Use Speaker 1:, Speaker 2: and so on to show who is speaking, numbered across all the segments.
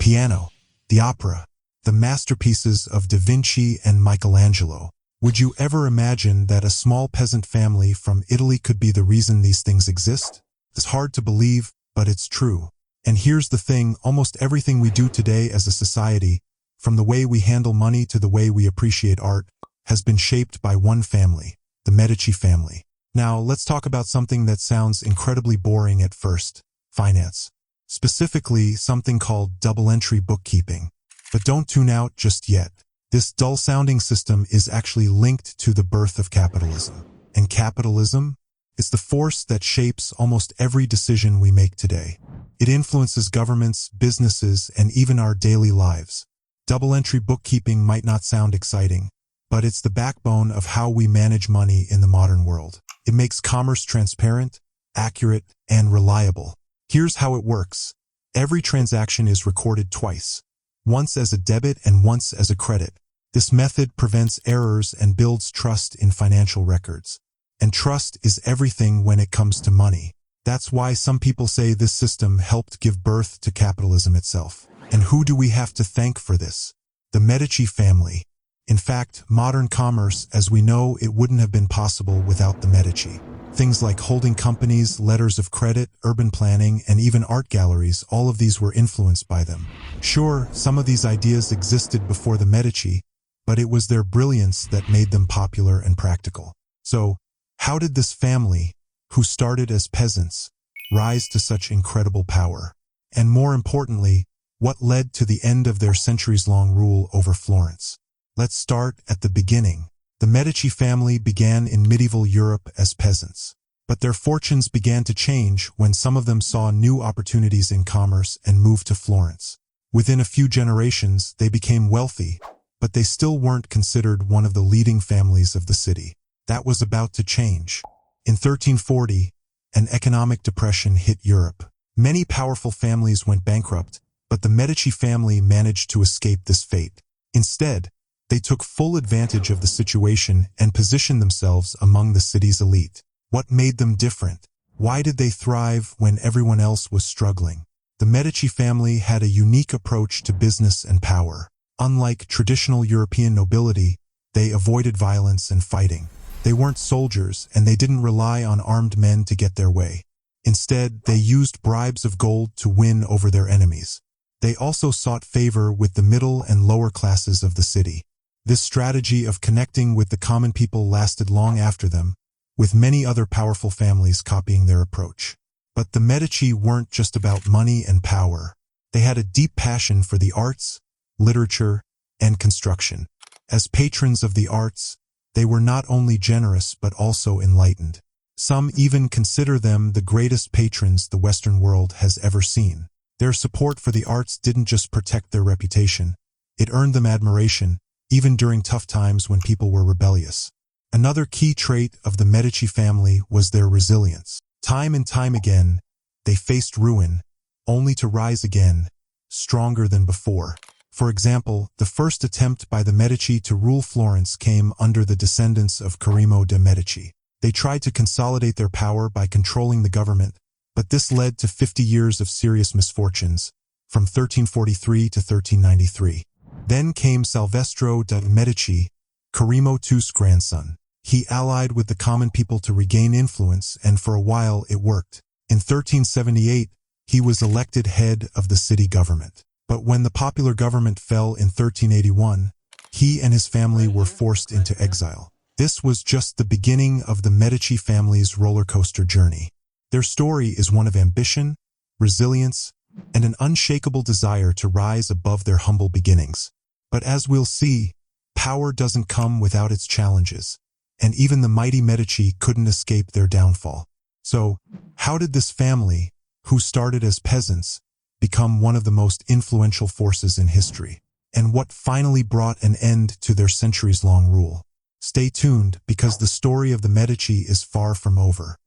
Speaker 1: piano, the opera, the masterpieces of Da Vinci and Michelangelo. Would you ever imagine that a small peasant family from Italy could be the reason these things exist? It's hard to believe, but it's true. And here's the thing, almost everything we do today as a society, from the way we handle money to the way we appreciate art, has been shaped by one family, the Medici family. Now, let's talk about something that sounds incredibly boring at first: finance. Specifically, something called double-entry bookkeeping. But don't tune out just yet. This dull-sounding system is actually linked to the birth of capitalism. And capitalism is the force that shapes almost every decision we make today. It influences governments, businesses, and even our daily lives. Double-entry bookkeeping might not sound exciting, but it's the backbone of how we manage money in the modern world. It makes commerce transparent, accurate, and reliable. Here's how it works. Every transaction is recorded twice, once as a debit and once as a credit. This method prevents errors and builds trust in financial records. And trust is everything when it comes to money. That's why some people say this system helped give birth to capitalism itself. And who do we have to thank for this? The Medici family. In fact, modern commerce, as we know it, wouldn't have been possible without the Medici. Things like holding companies, letters of credit, urban planning, and even art galleries, all of these were influenced by them. Sure, some of these ideas existed before the Medici, but it was their brilliance that made them popular and practical. So, how did this family, who started as peasants, rise to such incredible power? And more importantly, what led to the end of their centuries-long rule over Florence? Let's start at the beginning. The Medici family began in medieval Europe as peasants, but their fortunes began to change when some of them saw new opportunities in commerce and moved to Florence. Within a few generations, they became wealthy, but they still weren't considered one of the leading families of the city. That was about to change. In 1340, an economic depression hit Europe. Many powerful families went bankrupt, but the Medici family managed to escape this fate. Instead, they took full advantage of the situation and positioned themselves among the city's elite. What made them different? Why did they thrive when everyone else was struggling? The Medici family had a unique approach to business and power. Unlike traditional European nobility, they avoided violence and fighting. They weren't soldiers, and they didn't rely on armed men to get their way. Instead, they used bribes of gold to win over their enemies. They also sought favor with the middle and lower classes of the city. This strategy of connecting with the common people lasted long after them, with many other powerful families copying their approach. But the Medici weren't just about money and power. They had a deep passion for the arts, literature, and construction. As patrons of the arts, they were not only generous but also enlightened. Some even consider them the greatest patrons the Western world has ever seen. Their support for the arts didn't just protect their reputation, it earned them admiration, even during tough times when people were rebellious. Another key trait of the Medici family was their resilience. Time and time again, they faced ruin, only to rise again, stronger than before. For example, the first attempt by the Medici to rule Florence came under the descendants of Cosimo de' Medici. They tried to consolidate their power by controlling the government, but this led to 50 years of serious misfortunes, from 1343 to 1393. Then came Salvestro de' Medici, Cosimo II's grandson. He allied with the common people to regain influence, and for a while it worked. In 1378, he was elected head of the city government. But when the popular government fell in 1381, he and his family were forced into exile. This was just the beginning of the Medici family's roller coaster journey. Their story is one of ambition, resilience, and an unshakable desire to rise above their humble beginnings. But as we'll see, power doesn't come without its challenges, and even the mighty Medici couldn't escape their downfall. So, how did this family, who started as peasants, become one of the most influential forces in history? And what finally brought an end to their centuries-long rule? Stay tuned, because the story of the Medici is far from over.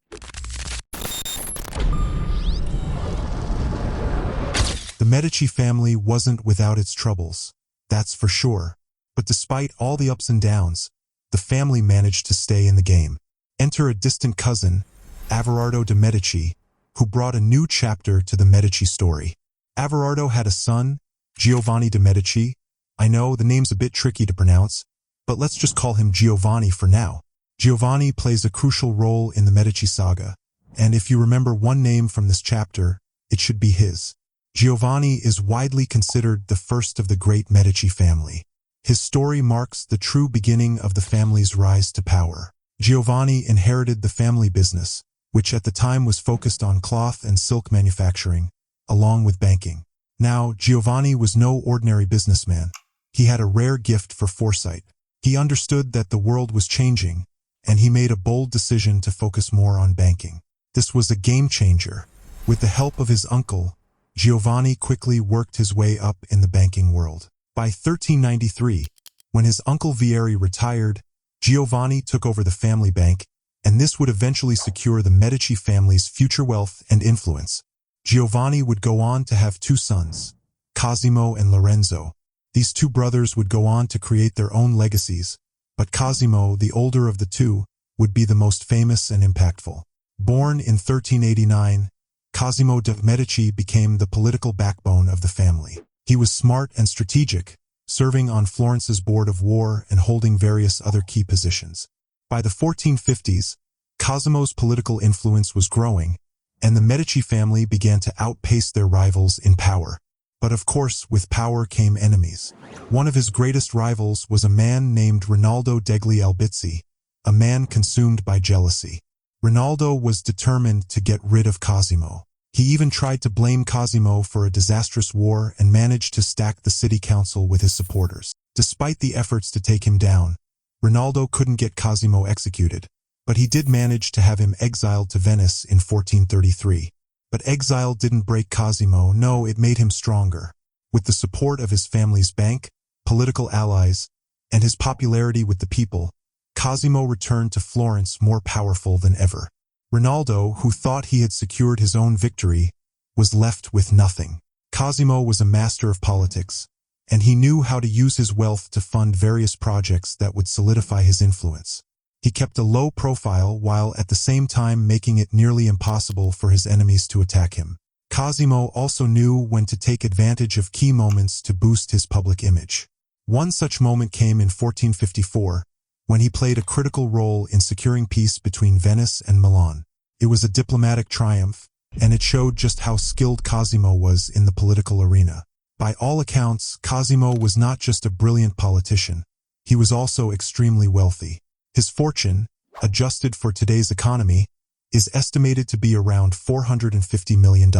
Speaker 1: The Medici family wasn't without its troubles, that's for sure. But despite all the ups and downs, the family managed to stay in the game. Enter a distant cousin, Everardo de' Medici, who brought a new chapter to the Medici story. Everardo had a son, Giovanni de Medici. I know the name's a bit tricky to pronounce, but let's just call him Giovanni for now. Giovanni plays a crucial role in the Medici saga, and if you remember one name from this chapter, it should be his. Giovanni is widely considered the first of the great Medici family. His story marks the true beginning of the family's rise to power. Giovanni inherited the family business, which at the time was focused on cloth and silk manufacturing, along with banking. Now, Giovanni was no ordinary businessman. He had a rare gift for foresight. He understood that the world was changing, and he made a bold decision to focus more on banking. This was a game changer. With the help of his uncle, Giovanni quickly worked his way up in the banking world. By 1393, when his uncle Vieri retired, Giovanni took over the family bank, and this would eventually secure the Medici family's future wealth and influence. Giovanni would go on to have two sons, Cosimo and Lorenzo. These two brothers would go on to create their own legacies, but Cosimo, the older of the two, would be the most famous and impactful. Born in 1389, Cosimo de' Medici became the political backbone of the family. He was smart and strategic, serving on Florence's board of war and holding various other key positions. By the 1450s, Cosimo's political influence was growing, and the Medici family began to outpace their rivals in power. But of course, with power came enemies. One of his greatest rivals was a man named Rinaldo degli Albizzi, a man consumed by jealousy. Rinaldo was determined to get rid of Cosimo. He even tried to blame Cosimo for a disastrous war and managed to stack the city council with his supporters. Despite the efforts to take him down, Rinaldo couldn't get Cosimo executed, but he did manage to have him exiled to Venice in 1433. But exile didn't break Cosimo, no, it made him stronger. With the support of his family's bank, political allies, and his popularity with the people, Cosimo returned to Florence more powerful than ever. Rinaldo, who thought he had secured his own victory, was left with nothing. Cosimo was a master of politics, and he knew how to use his wealth to fund various projects that would solidify his influence. He kept a low profile while at the same time making it nearly impossible for his enemies to attack him. Cosimo also knew when to take advantage of key moments to boost his public image. One such moment came in 1454, when he played a critical role in securing peace between Venice and Milan. It was a diplomatic triumph, and it showed just how skilled Cosimo was in the political arena. By all accounts, Cosimo was not just a brilliant politician, he was also extremely wealthy. His fortune, adjusted for today's economy, is estimated to be around $450 million.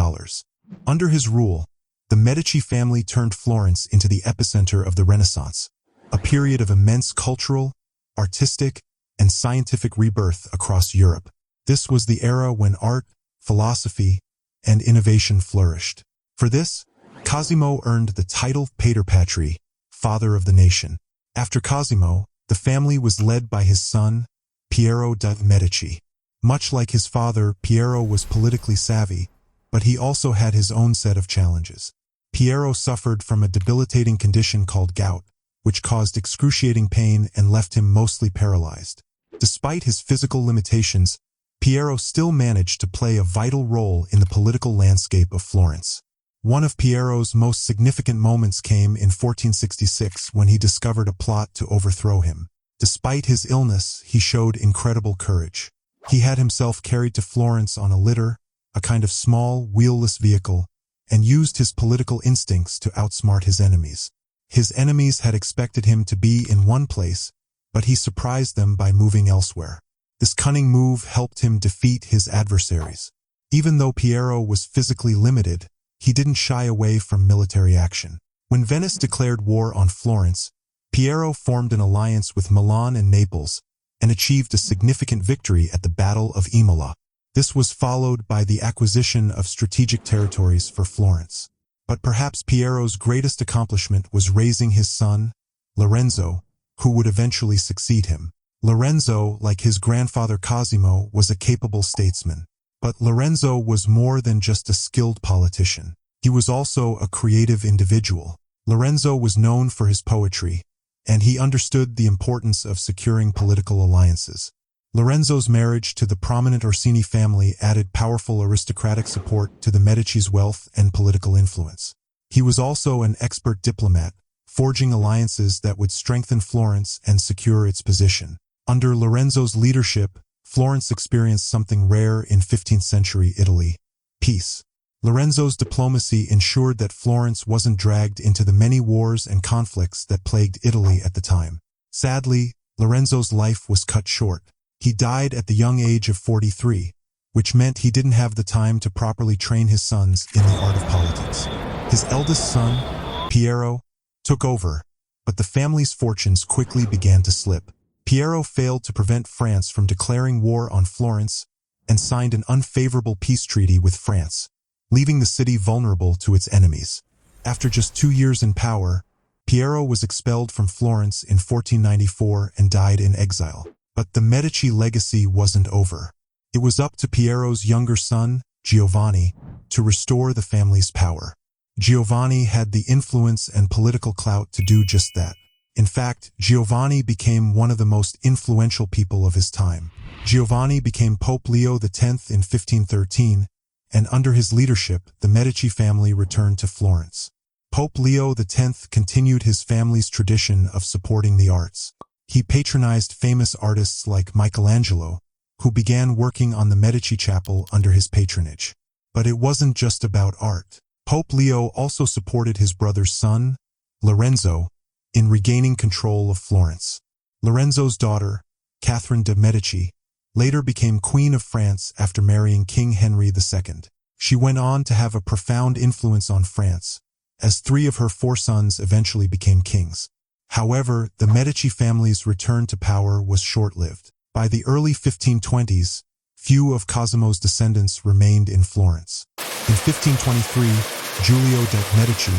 Speaker 1: Under his rule, the Medici family turned Florence into the epicenter of the Renaissance, a period of immense cultural, artistic, and scientific rebirth across Europe. This was the era when art, philosophy, and innovation flourished. For this, Cosimo earned the title Pater Patri, Father of the Nation. After Cosimo, the family was led by his son, Piero de' Medici. Much like his father, Piero was politically savvy, but he also had his own set of challenges. Piero suffered from a debilitating condition called gout, which caused excruciating pain and left him mostly paralyzed. Despite his physical limitations, Piero still managed to play a vital role in the political landscape of Florence. One of Piero's most significant moments came in 1466 when he discovered a plot to overthrow him. Despite his illness, he showed incredible courage. He had himself carried to Florence on a litter, a kind of small, wheelless vehicle, and used his political instincts to outsmart his enemies. His enemies had expected him to be in one place, but he surprised them by moving elsewhere. This cunning move helped him defeat his adversaries. Even though Piero was physically limited, he didn't shy away from military action. When Venice declared war on Florence, Piero formed an alliance with Milan and Naples and achieved a significant victory at the Battle of Imola. This was followed by the acquisition of strategic territories for Florence. But perhaps Piero's greatest accomplishment was raising his son, Lorenzo, who would eventually succeed him. Lorenzo, like his grandfather Cosimo, was a capable statesman. But Lorenzo was more than just a skilled politician. He was also a creative individual. Lorenzo was known for his poetry, and he understood the importance of securing political alliances. Lorenzo's marriage to the prominent Orsini family added powerful aristocratic support to the Medici's wealth and political influence. He was also an expert diplomat, forging alliances that would strengthen Florence and secure its position. Under Lorenzo's leadership, Florence experienced something rare in 15th century Italy: peace. Lorenzo's diplomacy ensured that Florence wasn't dragged into the many wars and conflicts that plagued Italy at the time. Sadly, Lorenzo's life was cut short. He died at the young age of 43, which meant he didn't have the time to properly train his sons in the art of politics. His eldest son, Piero, took over, but the family's fortunes quickly began to slip. Piero failed to prevent France from declaring war on Florence and signed an unfavorable peace treaty with France, leaving the city vulnerable to its enemies. After just 2 years in power, Piero was expelled from Florence in 1494 and died in exile. But the Medici legacy wasn't over. It was up to Piero's younger son, Giovanni, to restore the family's power. Giovanni had the influence and political clout to do just that. In fact, Giovanni became one of the most influential people of his time. Giovanni became Pope Leo X in 1513, and under his leadership, the Medici family returned to Florence. Pope Leo X continued his family's tradition of supporting the arts. He patronized famous artists like Michelangelo, who began working on the Medici chapel under his patronage. But it wasn't just about art. Pope Leo also supported his brother's son, Lorenzo, in regaining control of Florence. Lorenzo's daughter, Catherine de' Medici, later became Queen of France after marrying King Henry II. She went on to have a profound influence on France, as 3 of her 4 sons eventually became kings. However, the Medici family's return to power was short-lived. By the early 1520s, few of Cosimo's descendants remained in Florence. In 1523, Giulio de' Medici,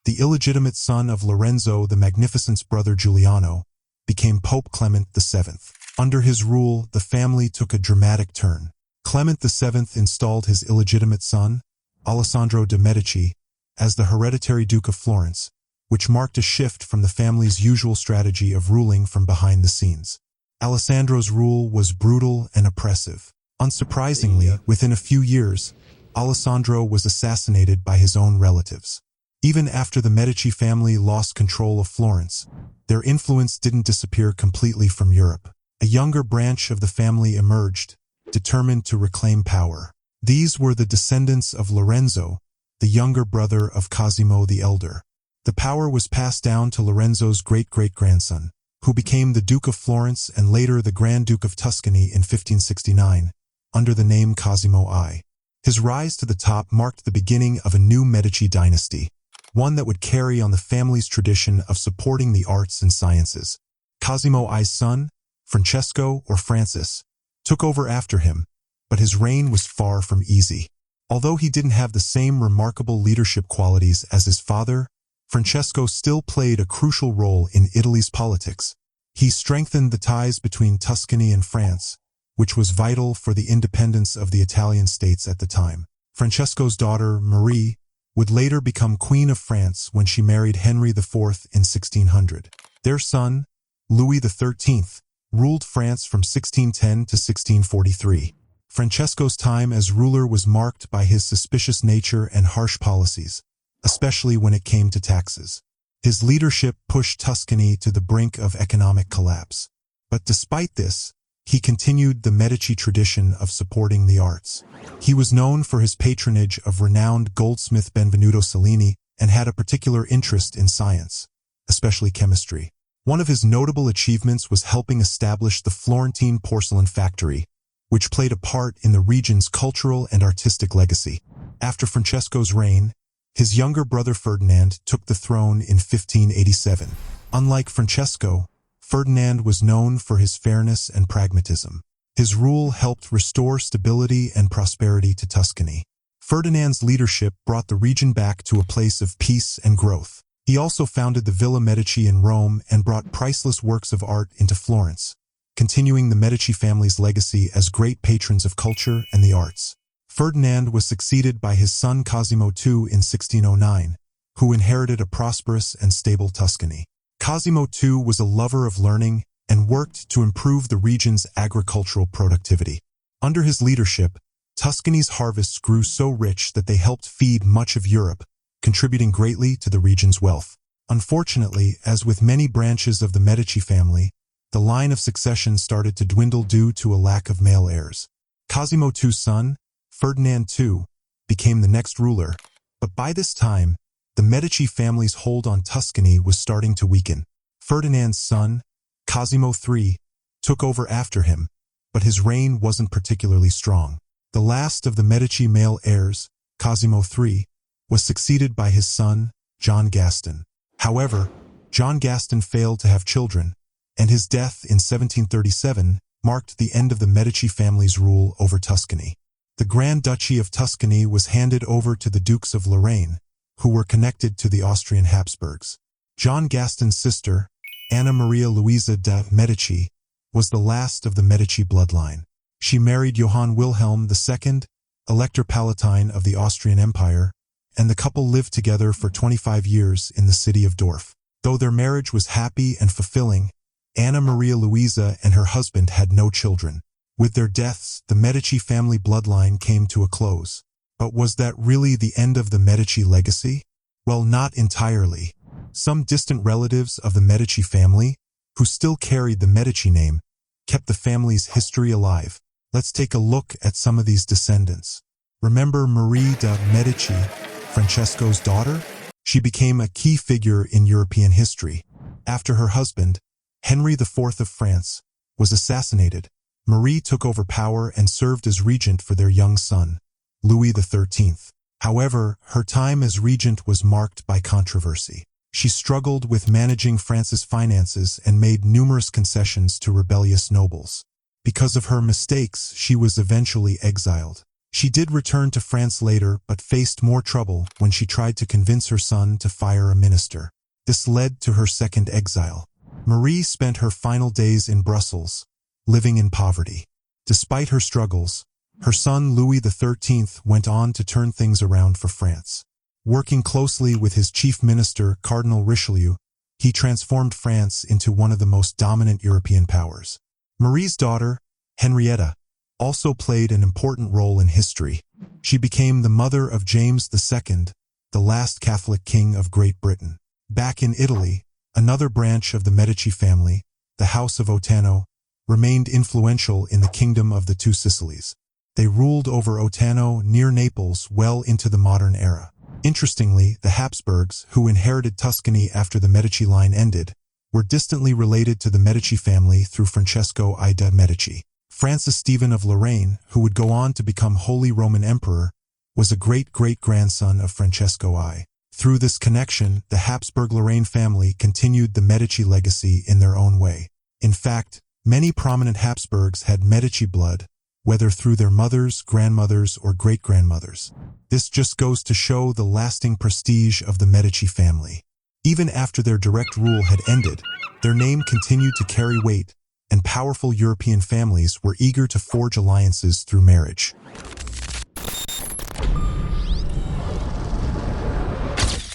Speaker 1: the illegitimate son of Lorenzo the Magnificent's brother Giuliano, became Pope Clement VII. Under his rule, the family took a dramatic turn. Clement VII installed his illegitimate son, Alessandro de' Medici, as the hereditary Duke of Florence, which marked a shift from the family's usual strategy of ruling from behind the scenes. Alessandro's rule was brutal and oppressive. Unsurprisingly, within a few years, Alessandro was assassinated by his own relatives. Even after the Medici family lost control of Florence, their influence didn't disappear completely from Europe. A younger branch of the family emerged, determined to reclaim power. These were the descendants of Lorenzo, the younger brother of Cosimo the Elder. The power was passed down to Lorenzo's great-great-grandson, who became the Duke of Florence and later the Grand Duke of Tuscany in 1569, under the name Cosimo I. His rise to the top marked the beginning of a new Medici dynasty, one that would carry on the family's tradition of supporting the arts and sciences. Cosimo I's son, Francesco or Francis, took over after him, but his reign was far from easy. Although he didn't have the same remarkable leadership qualities as his father, Francesco still played a crucial role in Italy's politics. He strengthened the ties between Tuscany and France, which was vital for the independence of the Italian states at the time. Francesco's daughter, Marie, would later become Queen of France when she married Henry IV in 1600. Their son, Louis XIII, ruled France from 1610 to 1643. Francesco's time as ruler was marked by his suspicious nature and harsh policies, especially when it came to taxes. His leadership pushed Tuscany to the brink of economic collapse. But despite this, he continued the Medici tradition of supporting the arts. He was known for his patronage of renowned goldsmith Benvenuto Cellini and had a particular interest in science, especially chemistry. One of his notable achievements was helping establish the Florentine porcelain factory, which played a part in the region's cultural and artistic legacy. After Francesco's reign, his younger brother Ferdinand took the throne in 1587. Unlike Francesco, Ferdinand was known for his fairness and pragmatism. His rule helped restore stability and prosperity to Tuscany. Ferdinand's leadership brought the region back to a place of peace and growth. He also founded the Villa Medici in Rome and brought priceless works of art into Florence, continuing the Medici family's legacy as great patrons of culture and the arts. Ferdinand was succeeded by his son Cosimo II in 1609, who inherited a prosperous and stable Tuscany. Cosimo II was a lover of learning and worked to improve the region's agricultural productivity. Under his leadership, Tuscany's harvests grew so rich that they helped feed much of Europe, contributing greatly to the region's wealth. Unfortunately, as with many branches of the Medici family, the line of succession started to dwindle due to a lack of male heirs. Cosimo II's son, Ferdinand II, became the next ruler, but by this time, the Medici family's hold on Tuscany was starting to weaken. Ferdinand's son, Cosimo III, took over after him, but his reign wasn't particularly strong. The last of the Medici male heirs, Cosimo III, was succeeded by his son, John Gaston. However, John Gaston failed to have children, and his death in 1737 marked the end of the Medici family's rule over Tuscany. The Grand Duchy of Tuscany was handed over to the Dukes of Lorraine, who were connected to the Austrian Habsburgs. John Gaston's sister, Anna Maria Luisa de' Medici, was the last of the Medici bloodline. She married Johann Wilhelm II, Elector Palatine of the Austrian Empire, and the couple lived together for 25 years in the city of Dorf. Though their marriage was happy and fulfilling, Anna Maria Luisa and her husband had no children. With their deaths, the Medici family bloodline came to a close. But was that really the end of the Medici legacy? Well, not entirely. Some distant relatives of the Medici family, who still carried the Medici name, kept the family's history alive. Let's take a look at some of these descendants. Remember Marie de' Medici, Francesco's daughter? She became a key figure in European history. After her husband, Henry IV of France, was assassinated, Marie took over power and served as regent for their young son, Louis XIII. However, her time as regent was marked by controversy. She struggled with managing France's finances and made numerous concessions to rebellious nobles. Because of her mistakes, she was eventually exiled. She did return to France later, but faced more trouble when she tried to convince her son to fire a minister. This led to her second exile. Marie spent her final days in Brussels, living in poverty. Despite her struggles, her son Louis XIII went on to turn things around for France. Working closely with his chief minister, Cardinal Richelieu, he transformed France into one of the most dominant European powers. Marie's daughter, Henrietta, also played an important role in history. She became the mother of James II, the last Catholic king of Great Britain. Back in Italy, another branch of the Medici family, the House of Ottano, remained influential in the Kingdom of the Two Sicilies. They ruled over Ottano near Naples well into the modern era. Interestingly, the Habsburgs, who inherited Tuscany after the Medici line ended, were distantly related to the Medici family through Francesco I de' Medici. Francis Stephen of Lorraine, who would go on to become Holy Roman Emperor, was a great-great-grandson of Francesco I. Through this connection, the Habsburg-Lorraine family continued the Medici legacy in their own way. In fact, many prominent Habsburgs had Medici blood, whether through their mothers, grandmothers, or great-grandmothers. This just goes to show the lasting prestige of the Medici family. Even after their direct rule had ended, their name continued to carry weight, and powerful European families were eager to forge alliances through marriage.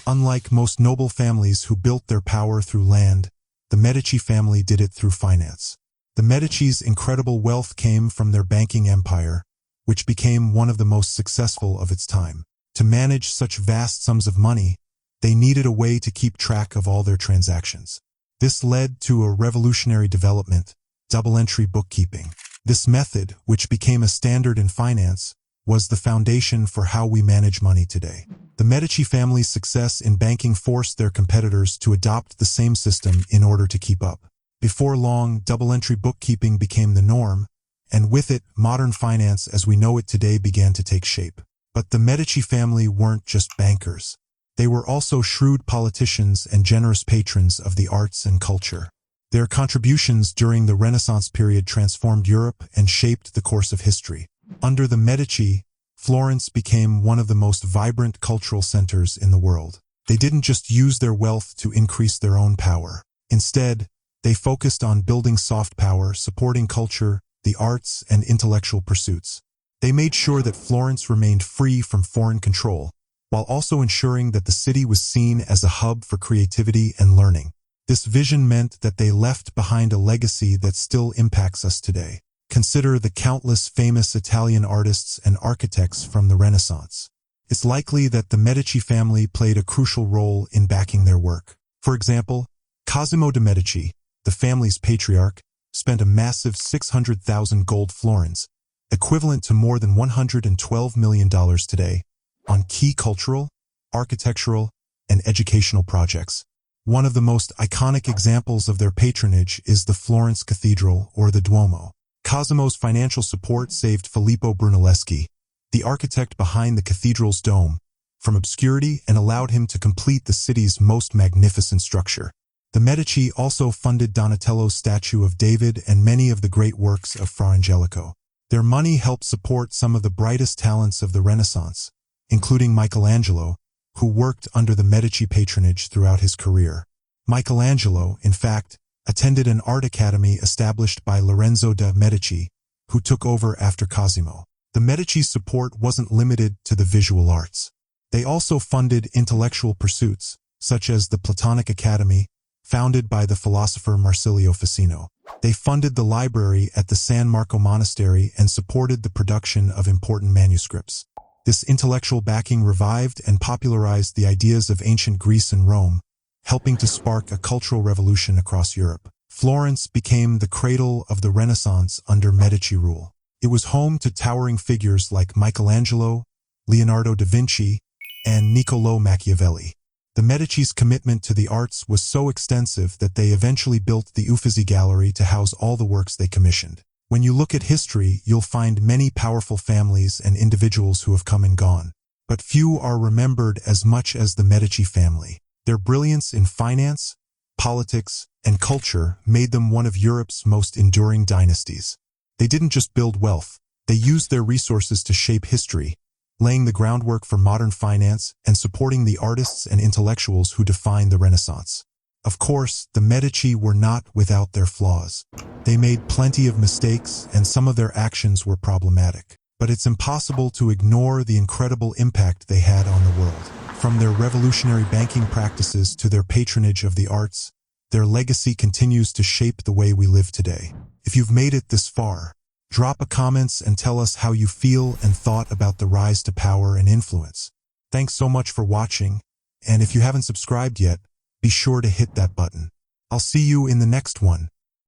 Speaker 1: Unlike most noble families who built their power through land, the Medici family did it through finance. The Medici's incredible wealth came from their banking empire, which became one of the most successful of its time. To manage such vast sums of money, they needed a way to keep track of all their transactions. This led to a revolutionary development, double-entry bookkeeping. This method, which became a standard in finance, was the foundation for how we manage money today. The Medici family's success in banking forced their competitors to adopt the same system in order to keep up. Before long, double-entry bookkeeping became the norm, and with it, modern finance as we know it today began to take shape. But the Medici family weren't just bankers. They were also shrewd politicians and generous patrons of the arts and culture. Their contributions during the Renaissance period transformed Europe and shaped the course of history. Under the Medici, Florence became one of the most vibrant cultural centers in the world. They didn't just use their wealth to increase their own power. Instead, they focused on building soft power, supporting culture, the arts, and intellectual pursuits. They made sure that Florence remained free from foreign control, while also ensuring that the city was seen as a hub for creativity and learning. This vision meant that they left behind a legacy that still impacts us today. Consider the countless famous Italian artists and architects from the Renaissance. it's likely that the Medici family played a crucial role in backing their work. For example, Cosimo de' Medici, the family's patriarch, spent a massive 600,000 gold florins, equivalent to more than $112 million today, on key cultural, architectural, and educational projects. One of the most iconic examples of their patronage is the Florence Cathedral or the Duomo. Cosimo's financial support saved Filippo Brunelleschi, the architect behind the cathedral's dome, from obscurity and allowed him to complete the city's most magnificent structure. The Medici also funded Donatello's statue of David and many of the great works of Fra Angelico. Their money helped support some of the brightest talents of the Renaissance, including Michelangelo, who worked under the Medici patronage throughout his career. Michelangelo, in fact, attended an art academy established by Lorenzo de' Medici, who took over after Cosimo. The Medici's support wasn't limited to the visual arts. They also funded intellectual pursuits, such as the Platonic Academy, founded by the philosopher Marsilio Ficino. They funded the library at the San Marco Monastery and supported the production of important manuscripts. This intellectual backing revived and popularized the ideas of ancient Greece and Rome, helping to spark a cultural revolution across Europe. Florence became the cradle of the Renaissance under Medici rule. It was home to towering figures like Michelangelo, Leonardo da Vinci, and Niccolò Machiavelli. The Medici's commitment to the arts was so extensive that they eventually built the Uffizi Gallery to house all the works they commissioned. When you look at history, you'll find many powerful families and individuals who have come and gone. But few are remembered as much as the Medici family. Their brilliance in finance, politics, and culture made them one of Europe's most enduring dynasties. They didn't just build wealth, they used their resources to shape history, laying the groundwork for modern finance and supporting the artists and intellectuals who defined the Renaissance. Of course, the Medici were not without their flaws. They made plenty of mistakes and some of their actions were problematic. But it's impossible to ignore the incredible impact they had on the world. From their revolutionary banking practices to their patronage of the arts, their legacy continues to shape the way we live today. If you've made it this far, drop a comments and tell us how you feel and thought about the rise to power and influence. Thanks so much for watching, and if you haven't subscribed yet, be sure to hit that button. I'll see you in the next one.